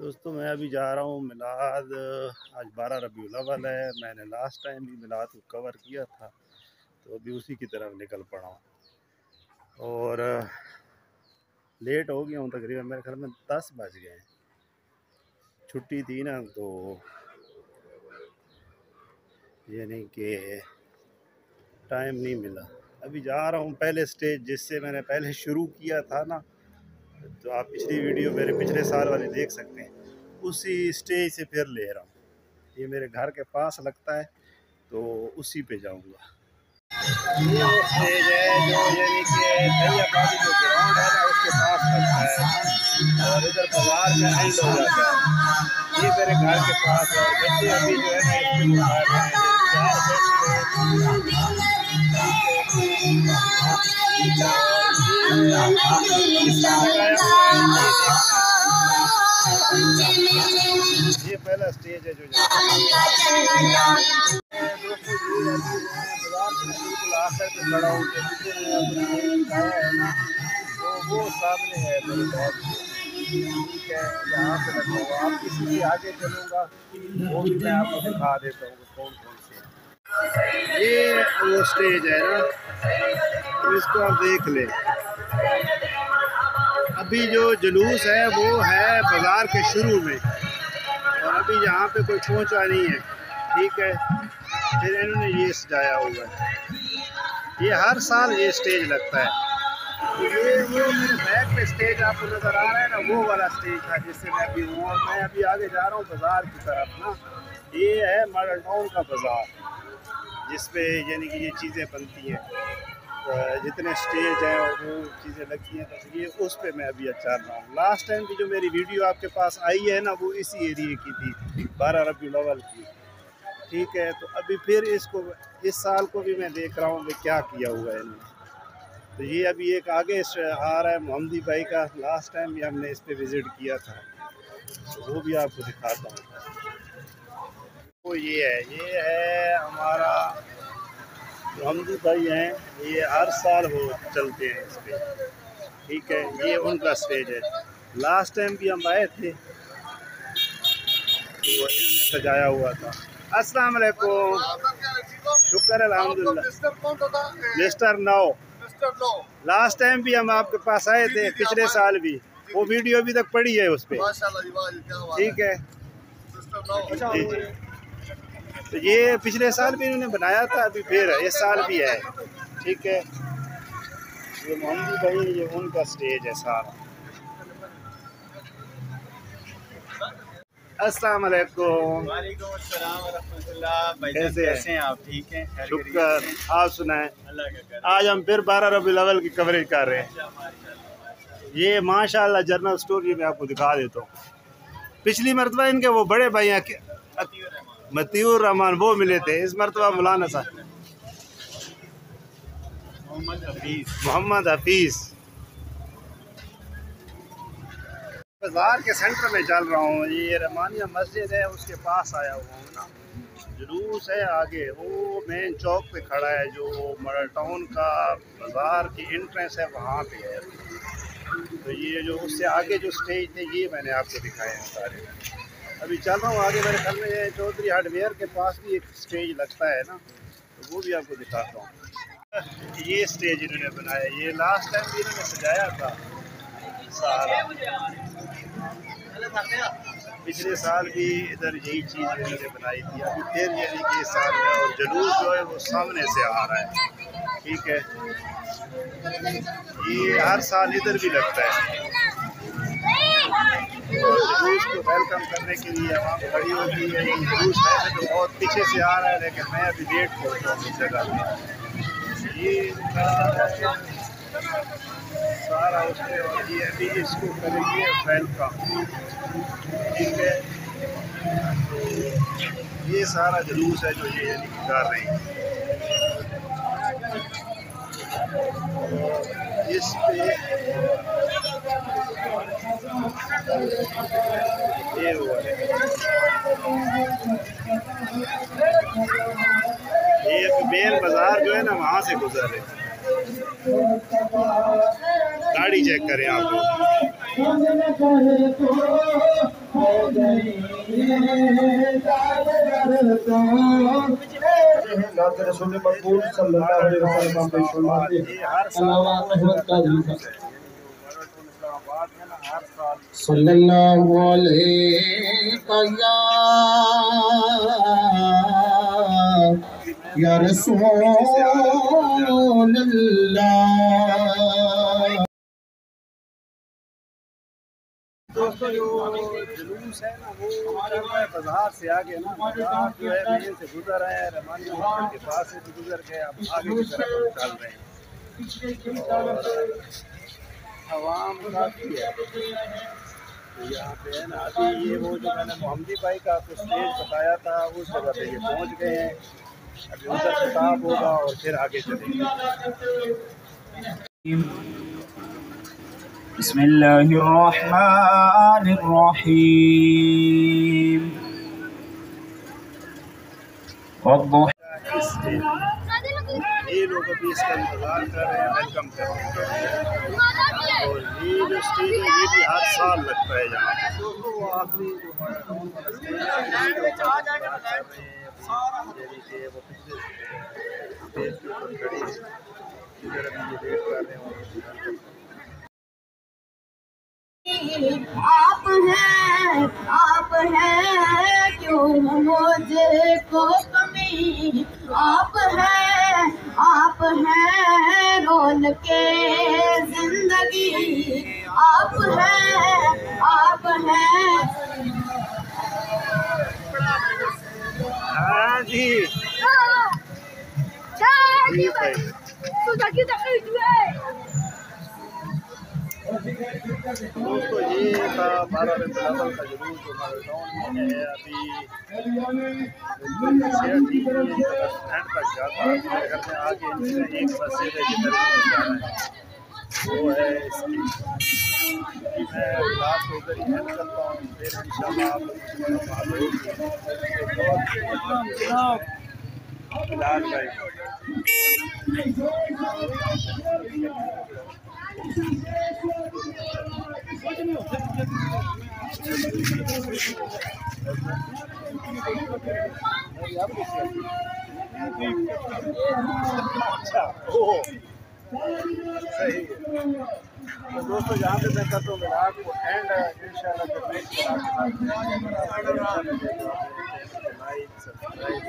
दोस्तों मैं अभी जा रहा हूँ मिलाद। आज 12 रबीउल अव्वल है। मैंने लास्ट टाइम भी मिलाद को कवर किया था, तो अभी उसी की तरफ निकल पड़ा हूँ और लेट हो गया हूँ। तकरीबन मेरे ख्याल में 10 बज गए हैं। छुट्टी थी ना, तो यानी कि टाइम नहीं मिला। अभी जा रहा हूँ पहले स्टेज जिससे मैंने पहले शुरू किया था ना, तो आप पिछली वीडियो मेरे पिछले साल वाली देख सकते हैं। उसी स्टेज से फिर ले रहा हूँ। ये मेरे घर के पास लगता है, तो उसी पे जाऊंगा। ये वो स्टेज है जो यानी कि दरियाबादी जो ग्राउंड है ना, उसके पास लगता है और इधर बाजार में एंड हो जाता है। ये मेरे घर के पास है और बच्चे अभी जो है ना इसमें घुमा रहे हैं। ये पहला स्टेज है जो बिल्कुल आखिर पे खड़ा हूँ। है ना, तो वो सामने है मेरे बहुत। ठीक है, यहाँ पे रखा हुआ। आप किसी भी आगे चलूँगा वो भी मैं आपको दिखा देता हूँ कौन कौन से। ये वो स्टेज है ना, तो इसको आप देख लें। अभी जो जुलूस है वो है बाज़ार के शुरू में, और अभी यहाँ पे कोई पहुँचा नहीं है। ठीक है, फिर इन्होंने ये सजाया हुआ है। ये हर साल ये स्टेज लगता है। तो ये वो मेरे बैक पे स्टेज आपको नज़र आ रहा है ना, वो वाला स्टेज था जिससे मैं अभी हूँ। और मैं अभी आगे जा रहा हूँ बाज़ार की तरफ ना। ये है मॉडल टाउन का बाज़ार, जिसपे यानी कि ये चीज़ें बनती हैं। जितने स्टेज हैं और वो चीज़ें लगती हैं, तो ये उस पे मैं अभी चल रहा हूँ। लास्ट टाइम की जो मेरी वीडियो आपके पास आई है ना, वो इसी एरिए की थी, 12 रबीउल अव्वल की। ठीक है, तो अभी फिर इसको इस साल को भी मैं देख रहा हूँ कि क्या किया हुआ है इन्होंने। तो ये अभी एक आगे आ रहा है मोहम्मदी भाई का। लास्ट टाइम भी हमने इस पे विज़िट किया था, तो वो भी आपको दिखाता हूँ। वो ये है हमारा मोहम्मदी भाई हैं। ये हर साल वो चलते हैं इस पे। ठीक है, ये उनका स्टेज है। लास्ट टाइम भी हम आए थे, तो इन्होंने सजाया हुआ था। अस्सलाम वालेकुम। शुक्र अल्हम्दुलिल्लाह। Mister no. लास्ट टाइम भी हम आपके पास आए थे, पिछले साल भी। वो वीडियो अभी तक पड़ी है उस पर। ठीक है जी जी। तो ये पिछले साल भी इन्होंने बनाया था, अभी फिर इस साल भी है। ठीक है, ये मोहम्मदी भाई, ये उनका स्टेज है सारा। अस्सलाम वालेकुम। वालेकुम अस्सलाम व रहमतुल्लाह। कैसे हैं आप? ठीक हैं? शुक्र, आप सुनाएं। अल्लाह का करम। आज हम फिर 12 रबीउल अव्वल की कवरेज कर रहे हैं। ये माशाल्लाह जनरल स्टोर ये मैं आपको दिखा देता हूँ। पिछली मरतबा इनके वो बड़े भाई हैं मतीउर रहमान, वो मिले थे। इस मरतबा मौलाना साहब मोहम्मद हफीज़। बाजार के सेंटर में चल रहा हूँ। ये रहमानिया मस्जिद है, उसके पास आया हुआ हूँ ना। जुलूस है आगे, वो मेन चौक पे खड़ा है, जो मॉडल टाउन का बाजार की एंट्रेंस है, वहाँ पे है। तो ये जो उससे आगे जो स्टेज थे, ये मैंने आपको दिखाए हैं सारे। अभी चल रहा हूँ आगे। मेरे ख्याल में चौधरी हार्डवेयर के पास भी एक स्टेज लगता है ना, तो वो भी आपको दिखाता हूँ। ये स्टेज इन्होंने बनाया, ये लास्ट टाइम भी इन्होंने सजाया था सारा। पिछले साल भी इधर यही चीज़ इन्होंने बनाई थी। अभी फिर यानी कि इस साल में, और जुलूस जो है वो सामने से आ रहा है। ठीक है, ये हर साल इधर भी लगता है। जुलूस को वेलकम करने के लिए आवाम खड़ी होती है। ये जुलूस वैसे तो बहुत पीछे से आ रहा है, लेकिन मैं अभी लेट पहुँचा हूँ इस जगह पे। ये सारा उसमें, और ये अभी इसको करेंगे वेलकम। ठीक है, ये सारा जुलूस है जो ये यानी कि कर रही है। इस पे ये हुआ है, ये मेन बाजार जो है ना, वहाँ से गुजर रहे। गाड़ी चेक करें आप लोग। रसूल मकबूल सल्लल्लाहु अलैहि वसल्लम पे फरमाते अल्लाह रहमत का दिल सल्लल्लाहु अलैहि या रसूल अल्लाह। दोस्तों जो जुलूस है ना वो बाजार से आगे ना, बाजार जो है मेन से गुजर रहे हैं, रहमानी होटल के पास से भी गुजर गए, अब आगे की तरफ हम चल रहे हैं। आवाम काफ़ी है तो यहाँ पे है ना। अभी ये वो जो मैंने मोहम्मदी भाई का आपको स्टेज बताया था उस जगह पे ये पहुँच गए हैं। अभी उधर खिताब होगा और फिर आगे चलेंगे। बिस्मिल्लाहिर्रहमानिर्रहीम। ये लोग अभी इसका इंतजार कर रहे हैं, वेलकम कर रहे हैं। और ये जो स्टेज है ये भी हर साल लगता है यहाँ पे। वो आखिरी जो स्टेज है वो स्टेज के ऊपर खड़ी है, इधर अभी ये वेट कर रहे हैं। आप हैं क्यों मुझे को कमी, आप हैं रोल के जिंदगी, आप हैं। हाँ जी दोस्तों ये था 12 रबीउल अव्वल का जुलूस जो हमारे टाउन में है। अभी एंड तक जाता है, मेरे घर में आगे एक मस्जिद है जिधर जाना है वो है इसकी। मैं रात को उधर ही एंड करता हूँ, फिर इंशाल्लाह आप बिलाल भाई अच्छा ओ सही है। तो दोस्तों यहाँ पे मैं करता हूँ रात को एंड इंशाल्लाह जब नेक्स्ट लाइक सब्सक्राइब